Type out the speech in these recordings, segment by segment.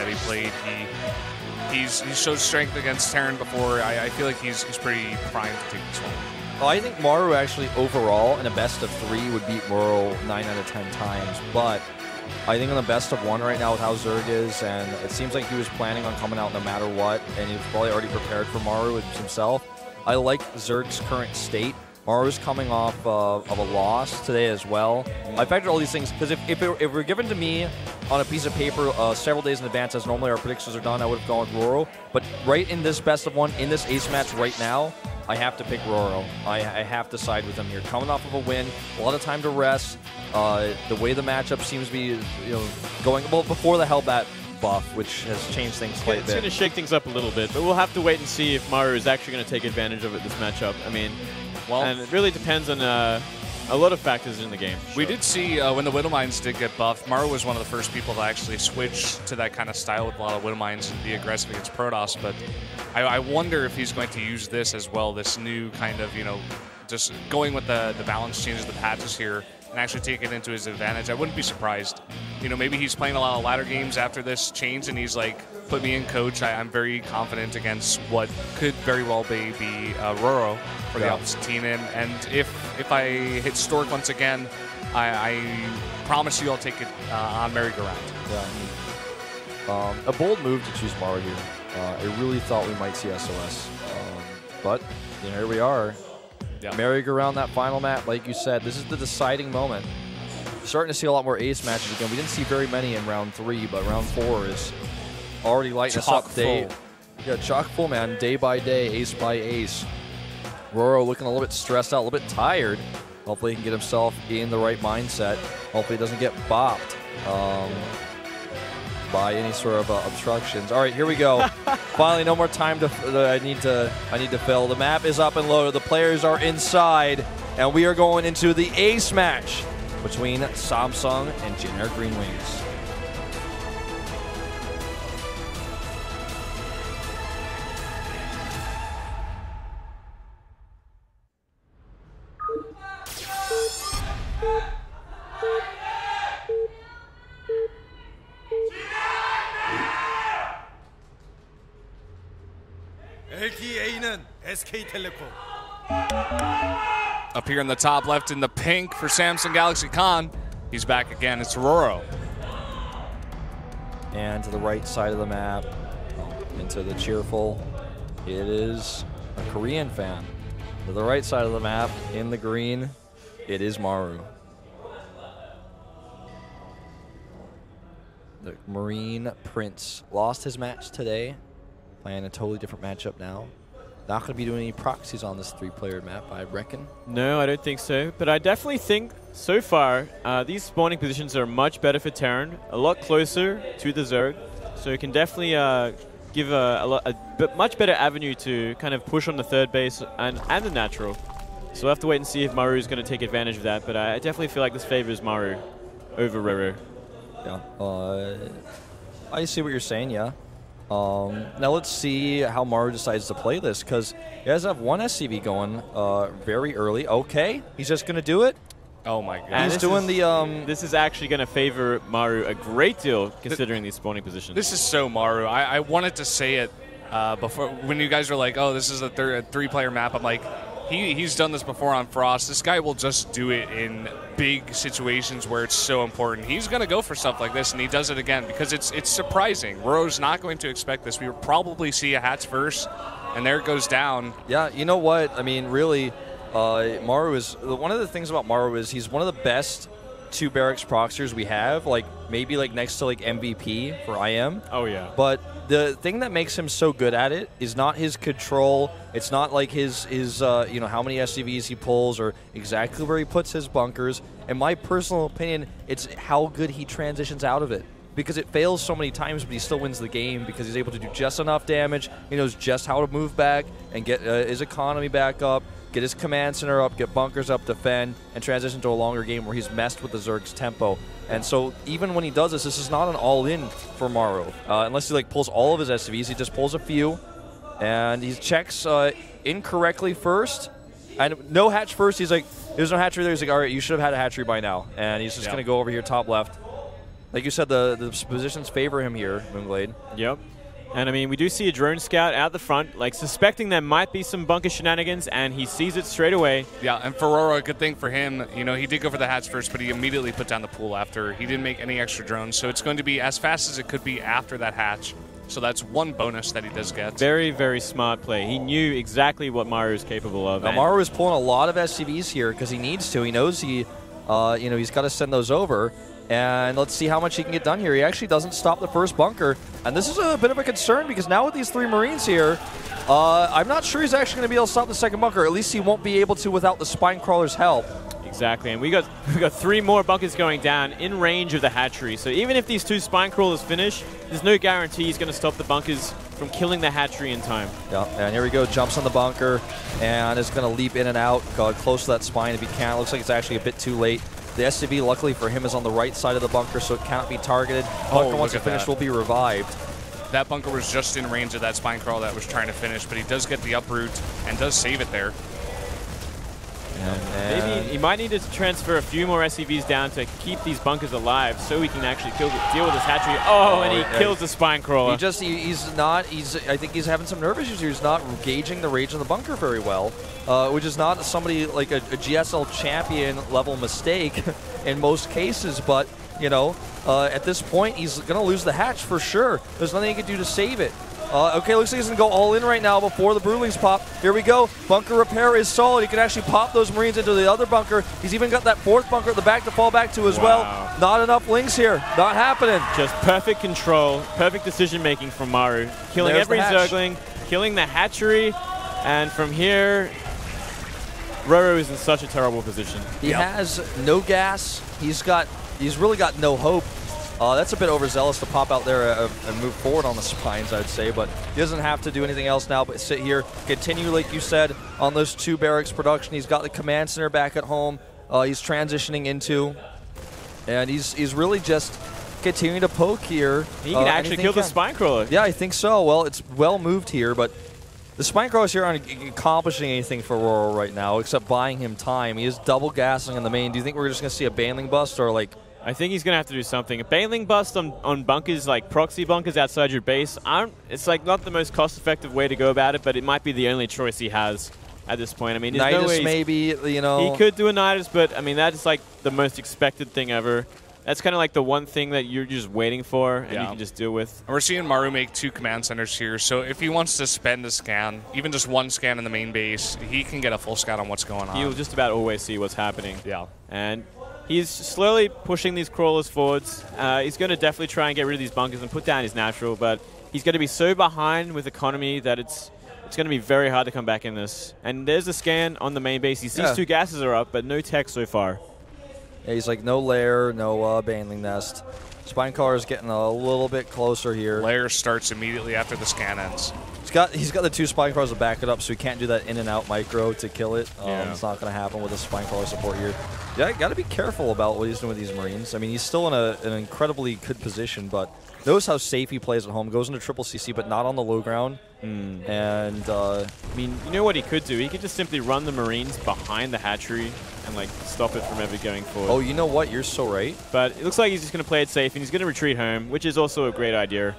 that he played. He showed strength against Terran before. I feel like he's pretty primed to take this one. Well, I think Maru actually overall in a best of 3 would beat RorO 9 out of 10 times, but I think in the best of 1 right now with how Zerg is, and it seems like he was planning on coming out no matter what, and he was probably already prepared for Maru himself. I like Zerg's current state. Maru's coming off of a loss today as well. I factored all these things because if it were given to me on a piece of paper several days in advance, as normally our predictions are done, I would have gone with RorO. But right in this best of 1, in this ace match right now, I have to pick RorO. I have to side with him here. Coming off of a win, a lot of time to rest. The way the matchup seems to be, going well before the Hellbat buff, which has changed things quite a bit. It's going to shake things up a little bit, but we'll have to wait and see if Maru is actually going to take advantage of it this matchup. I mean, well, and it really depends on a lot of factors in the game. We did see when the Widowmines did get buffed, Maru was one of the first people to actually switch to that kind of style with a lot of Widowmines and be aggressive against Protoss, but I wonder if he's going to use this as well, this new kind of, just going with the balance changes, the patches here, and actually take it into his advantage. I wouldn't be surprised. Maybe he's playing a lot of ladder games after this change, and he's like, put me in, coach. I'm very confident against what could very well be RorO for the opposite team. And if I hit Stork once again, I promise you I'll take it on merry-go-round. Yeah. A bold move to choose Maru here. I really thought we might see SOS. But here we are. Yeah. Merry-go-round that final map, like you said. This is the deciding moment. We're starting to see a lot more ace matches again. We didn't see very many in round 3, but round 4 is already lighting us up. Chock full, man. Day by day, ace by ace. RorO looking a little bit stressed out, a little bit tired. Hopefully he can get himself in the right mindset. Hopefully he doesn't get bopped by any sort of obstructions. All right, here we go. Finally, no more time to. I need to fill. The map is up and loaded. The players are inside, and we are going into the ace match between Samsung and JINAIR Green Wings. Up here in the top left in the pink for Samsung Galaxy Khan. He's back again. It's RorO. And to the right side of the map, into the cheerful, it is a Korean fan. To the right side of the map, in the green, it is Maru. The Marine Prince lost his match today, playing a totally different matchup now. Not going to be doing any proxies on this 3-player map, I reckon. No, I don't think so. But I definitely think, so far, these spawning positions are much better for Terran, a lot closer to the Zerg. So it can definitely give a much better avenue to kind of push on the third base and the natural. So we'll have to wait and see if Maru is going to take advantage of that. But I definitely feel like this favors Maru over RorO. Yeah, I see what you're saying, yeah. Now let's see how Maru decides to play this, because he does have one SCV going very early. Okay, he's just going to do it. Oh my god. He's doing the... This is actually going to favor Maru a great deal, considering these spawning positions. This is so Maru. I wanted to say it before, when you guys were like, oh, this is a 3-player map. I'm like, he's done this before on Frost. This guy will just do it in big situations where it's so important. He's going to go for stuff like this, and he does it again because it's surprising. RorO's not going to expect this. We will probably see a Hats first, and there it goes down. Yeah, you know what? I mean, really, Maru is... One of the things about Maru is he's one of the best 2 barracks proxers we have, like maybe like next to like MVP for IM. Oh yeah. But the thing that makes him so good at it is not his control. It's not like his how many SCVs he pulls or exactly where he puts his bunkers. In my personal opinion, it's how good he transitions out of it. Because it fails so many times, but he still wins the game because he's able to do just enough damage. He knows just how to move back and get his economy back up, get his command center up, get bunkers up, defend, and transition to a longer game where he's messed with the Zerg's tempo. And so even when he does this, this is not an all-in for Maru. Unless he like pulls all of his SCVs, he just pulls a few, and he checks incorrectly first. And no hatch first, he's like, there's no hatchery there. He's like, all right, you should have had a hatchery by now. And he's just going to go over here top left. Like you said, the positions favor him here, Moonglade. Yep. And I mean, we do see a drone scout out the front, like suspecting there might be some bunker shenanigans, and he sees it straight away. Yeah, and for RorO, a good thing for him, you know, he did go for the hatch first, but he immediately put down the pool after. He didn't make any extra drones, so it's going to be as fast as it could be after that hatch. So that's one bonus that he does get. Very, very smart play. He knew exactly what Maru is capable of. Now, Maru is pulling a lot of SCVs here because he needs to. He knows he, he's got to send those over. And let's see how much he can get done here. He actually doesn't stop the first bunker. And this is a bit of a concern because now with these 3 Marines here, I'm not sure he's actually going to be able to stop the second bunker. At least he won't be able to without the Spine Crawler's help. Exactly, and we got 3 more bunkers going down in range of the hatchery. So even if these 2 Spine Crawlers finish, there's no guarantee he's going to stop the bunkers from killing the hatchery in time. Yeah, and here we go. Jumps on the bunker and is going to leap in and out, close to that spine if he can. Looks like it's actually a bit too late. The SCV, luckily for him, is on the right side of the bunker, so it cannot be targeted. Bunker, once it's finished, will be revived. That bunker was just in range of that Spine Crawl that was trying to finish, but he does get the uproot and does save it there. Maybe he might need to transfer a few more SCVs down to keep these bunkers alive so he can actually deal with this hatchery. Oh, and he kills the Spine Crawler. I think he's having some nerve issues here. He's not gauging the range of the bunker very well, which is not somebody like a GSL champion level mistake in most cases, but you know, at this point, he's going to lose the hatch for sure. There's nothing he can do to save it. Okay, looks like he's going to go all in right now before the Broodlings pop. Here we go. Bunker repair is solid. He can actually pop those Marines into the other bunker. He's even got that 4th bunker at the back to fall back to as well. Not enough Lings here. Not happening. Just perfect control, perfect decision-making from Maru. Killing every Zergling, killing the hatchery, and from here, RorO is in such a terrible position. He has no gas. He's really got no hope. That's a bit overzealous to pop out there and move forward on the spines, I'd say, but he doesn't have to do anything else now but sit here, continue, like you said, on those 2 barracks production. He's got the command center back at home. He's transitioning into, and he's really just continuing to poke here. He can actually kill the Spine Crawler. Yeah, I think so. Well, it's well moved here, but the Spine Crawlers here aren't accomplishing anything for RorO right now except buying him time. He is double gassing in the main. Do you think we're just going to see a Baneling bust or like... I think he's going to have to do something. A Baneling bust on bunkers, like proxy bunkers outside your base, it's like not the most cost-effective way to go about it, but it might be the only choice he has at this point. I mean, there's no way maybe, you know. He could do a Nidus, but I mean, that's like the most expected thing ever. That's kind of like the one thing that you're just waiting for and you can just deal with. And we're seeing Maru make 2 command centers here, so if he wants to spend a scan, even just 1 scan in the main base, he can get a full scan on what's going on. He'll just about always see what's happening. Yeah. And he's slowly pushing these crawlers forwards. He's going to definitely try and get rid of these bunkers and put down his natural, but he's going to be so behind with economy that it's going to be very hard to come back in this. And there's a scan on the main base. He sees 2 gases are up, but no tech so far. Yeah, he's like no lair, no Baneling nest. Spine Crawler is getting a little bit closer here. Lair starts immediately after the scan ends. He's got the 2 Spine Crawlers to back it up, so he can't do that in and out micro to kill it. It's not going to happen with the Spine Crawler support here. Yeah, got to be careful about what he's doing with these Marines. I mean, he's still in an incredibly good position, but knows how safe he plays at home. Goes into triple CC, but not on the low ground. And I mean, you know what he could do? He could just simply run the Marines behind the hatchery and like stop it from ever going forward. Oh, you know what? You're so right. But it looks like he's just going to play it safe and he's going to retreat home, which is also a great idea.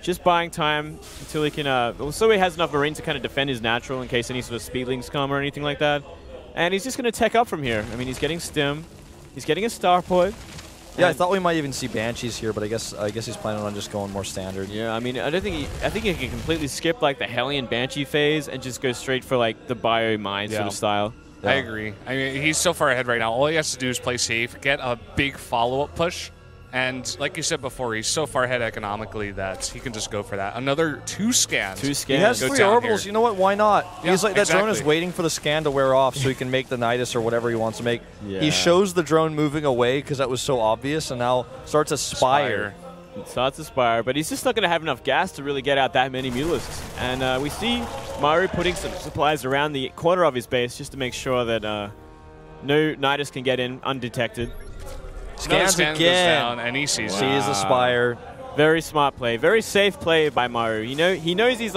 Just buying time until he can, so he has enough Marines to kind of defend his natural in case any sort of speedlings come or anything like that. And he's just going to tech up from here. I mean, he's getting stim, he's getting a starport. Yeah, I thought we might even see Banshees here, but I guess he's planning on just going more standard. Yeah, I mean, I think he can completely skip like the Hellion Banshee phase and just go straight for like the bio mine sort of style. Yeah. I agree. I mean, he's so far ahead right now. All he has to do is play safe, get a big follow-up push, and like you said before, he's so far ahead economically that he can just go for that. Another 2 scans. 2 scans. He has 3 orbitals. You know what? Why not? Yeah, he's like that drone is waiting for the scan to wear off so he can make the Nidus or whatever he wants to make. Yeah. He shows the drone moving away because that was so obvious, and now starts Aspire. Starts Aspire, but he's just not going to have enough gas to really get out that many Mulists. And we see Maru putting some supplies around the corner of his base just to make sure that no Nidus can get in undetected. Scans again. Goes down, and he sees Aspire. Very smart play. Very safe play by Maru. He knows he's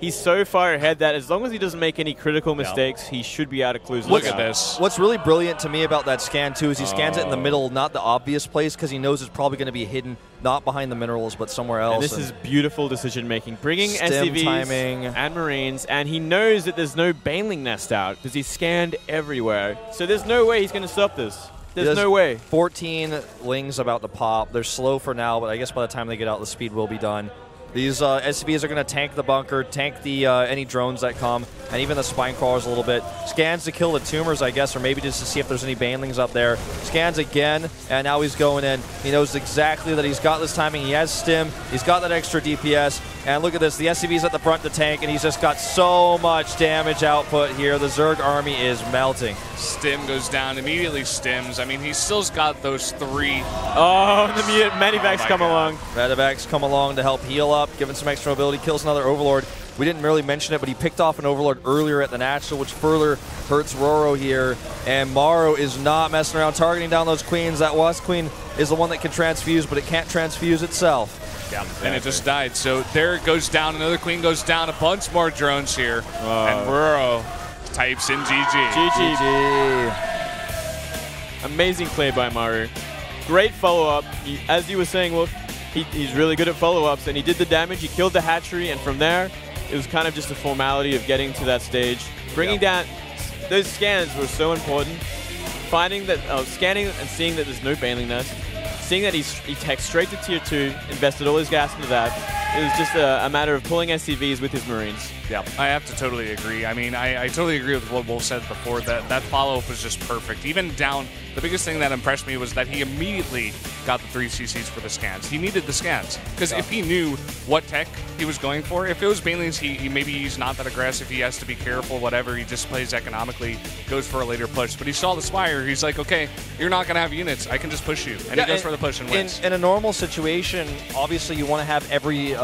he's so far ahead that as long as he doesn't make any critical mistakes, he should be able to close. Look at this. What's really brilliant to me about that scan, too, is he scans it in the middle, not the obvious place, because he knows it's probably going to be hidden, not behind the minerals, but somewhere else. And this is beautiful decision-making. Bringing SCVs timing. and Marines, and he knows that there's no Baneling nest out, because he's scanned everywhere. So there's no way he's going to stop this. There's no way. 14 Lings about to pop. They're slow for now, but I guess by the time they get out, the speed will be done. These SCVs are going to tank the bunker, tank the any drones that come, and even the spine crawlers a little bit. Scans to kill the tumors, I guess, or maybe just to see if there's any banelings up there. Scans again, and now he's going in. He knows exactly that he's got this timing. He has stim. He's got that extra DPS. And look at this. The SCV's at the front to tank, and he's just got so much damage output here. The Zerg army is melting. Stim goes down, immediately stims. I mean, he still's got those 3. Oh, and the Medivacs come along. Medivacs come along to help heal up, giving some extra mobility, kills another Overlord. We didn't really mention it, but he picked off an Overlord earlier at the Natural, which further hurts RorO here. And Maru is not messing around, targeting down those Queens. That Wasp Queen is the one that can transfuse, but it can't transfuse itself. Yeah, exactly. And it just died. So there it goes down. Another Queen goes down. A bunch more drones here. And RorO types in GG. GG. Amazing play by Maru. Great follow-up. As you were saying, Wolf, he's really good at follow-ups, and he did the damage. He killed the hatchery, and from there, it was kind of just a formality of getting to that stage. Bringing down those scans were so important. Finding that, scanning and seeing that there's no Baneling nest. Seeing that he teched straight to tier 2, invested all his gas into that. It was just a matter of pulling SCVs with his Marines. Yeah, I have to totally agree. I mean, I totally agree with what Wolf said before. That follow-up was just perfect. Even down, the biggest thing that impressed me was that he immediately got the 3 CCs for the scans. He needed the scans. Because if he knew what tech he was going for, if it was Banelings, maybe he's not that aggressive, he has to be careful, whatever, he just plays economically, goes for a later push. But he saw the Spire, he's like, okay, you're not going to have units, I can just push you. And he goes for the push and wins. In a normal situation, obviously you want to have every